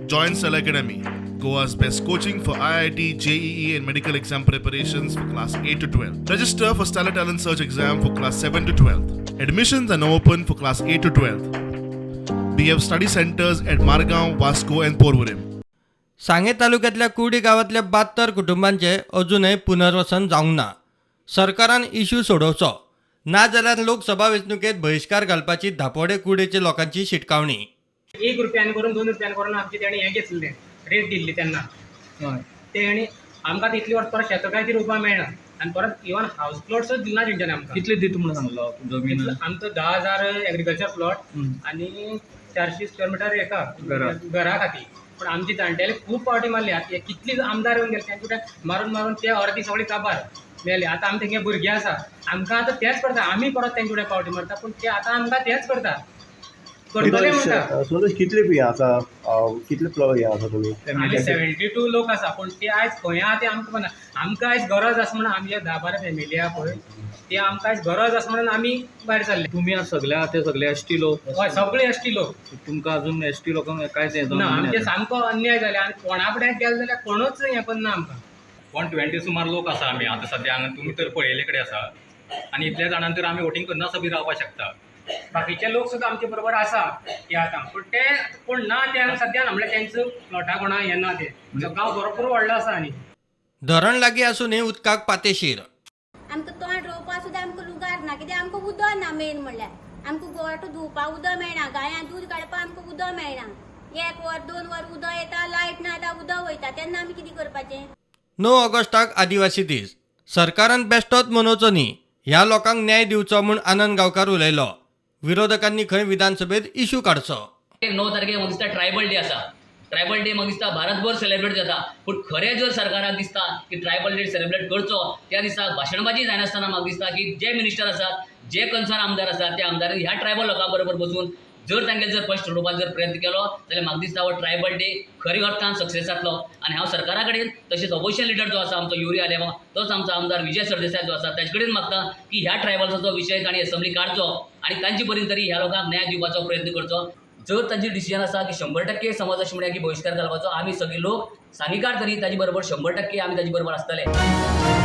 Join Cell Academy, Goa's best coaching for IIT, JEE, and medical exam preparations for class 8 to 12. Register for Stellar Talent Search exam for class 7 to 12th. Admissions are now open for class 8 to 12th. We have study centers at Margaon, Vasco, and Porvorim. सांगे तालुक्यातल्या कुर्डी गावातल्या 72 कुटुंबांचे अजूनही पुनर्वसन जावंक ना. सरकारान issue सोडवचो ना जाल्यार लोकसभा वेंचणुकेत बहिष्कार घालपाची धापोडे कुर्डेच्या लोकांची शिटकावणी. 1 रुपयान करून 2 रुपयान करून आमचे तेणी हे घेतले रेट दिल्ली त्यांना तेणी आमकां तितली वर्स परत शेतां काय ती रोवपा मेळना आनी परत इवन हावस प्लॉट्स दिना तेंच्यांनी आमकां. कितले दिता म्हणून सांगलो जमीन? आमचो 10,000 एग्रीकल्चर प्लॉट आनी 400 स्क्वेअर मिटर एका घरा खातीर. पण आमचे जाणटेले खूब पावटी मारली. आतां कितली आमदार येवन गेले तेंचे मारून मारून ते अर्दी सगळी काबार मेले. आतां आमी तेंगे भुरगीं आसा आमकां आतां तेच करता. आमी परत तेंचे कडेन पावटी मारता पूण ते आतां आमकां तेच करता करतले म्हणटा. संतोष कितले हे आसा कितले हे आसा तुमी? आमी 72 लोक आसा पूण ते आयज खंय आहा ते आमकां खबर. आमकां आयज गरज आसा म्हणून आमी जे 10-12 फॅमिली आहा पळय ते आमकां आयज गरज आसा म्हणून आमी भायर सरले. तुम्ही आज सगळ्या ते सगळे एसटी लोक? हय सगळे एसटी लोक. तुमकां अजून एसटी लोकांक कांयच हें ना आमचे सामको अन्याय जाले आनी कोणा कडेन गेले जाल्यार कोणूच हें करना आमकां. 120 सुमार लोक आसा आमी आतां सद्याक. तुमी तर पळयले कडेन आसा आनी इतल्या जाणां तर आमी वोटींग करना बी रावपाक शकता. बाकीचे लोक सुद्दां आमचे बरोबर आसा ते आतां पूण ते कोण ना ते सद्याक म्हणल्यार तेंचो प्लॉटा कोणा हें ना ते गांव भरपूर व्हडलो आसा. आनी धरण लागीं आसूनय उदकाक पातेशीर. आमकां तोंड रोवपा सुद्दां आमकां लुगार ना कित्याक आमकां उदक ना. मेन म्हणल्यार आमकां गोठो धुवपाक उदक मेळना. गायांक दूद काडपाक आमकां उदक मेळना. 1 वर 2 वर उदक येता लायट ना जाल्यार उदक वयता तेन्ना आमी कितें करपाचें? 9 ऑगस्टाक आदिवासी दीस. सरकारान बेश्टोच मनोवचो न्ही ह्या लोकांक न्याय दिवचो म्हूण आनंद गांवकार उलयलो. विरोधकांनी खंय विधानसभेत इश्यू काडचो. 9 तारखेक म्हाका दिसता ट्रायबल डे आसा. ट्रायबल डे म्हाका दिसता भारतभर सेलिब्रेट जाता. पूण खरें जर सरकाराक दिसता की ट्रायबल डे सेलिब्रेट करचो त्या दिसा भाशणबाजी जायनासतना म्हाका दिसता की जे मिनिस्टर आसात जे कन्सर्न आमदार आसात त्या आमदारांनी ह्या ट्रायबल लोकां बरोबर बसून जर तांगेले जर प्रश्न सोडोवपाक जर प्रयत्न केलो जाल्यार म्हाका दिसता हो ट्रायबल डे खऱ्या अर्थान सक्सेस जातलो. आनी हांव सरकारा कडेन तशेंच ऑपोजिशन लिडर जो आसा आमचो युरी आलेमा तोच आमचो आमदार विजय सरदेसाय जो आसा ताचे कडेन मागता की ह्या ट्रायबल्साचो विशय तांणी असेंब्ली काडचो आनी तांचे परीन तरी ह्या लोकांक न्याय दिवपाचो प्रयत्न करचो. जर तांची डिसिजन आसा की 100% समाज अशें म्हणया की बहिष्कार घालपाचो आमी सगळे लोक सांगीकार तरी ताजे बरोबर 100% आमी ताजे बरोबर आसतले.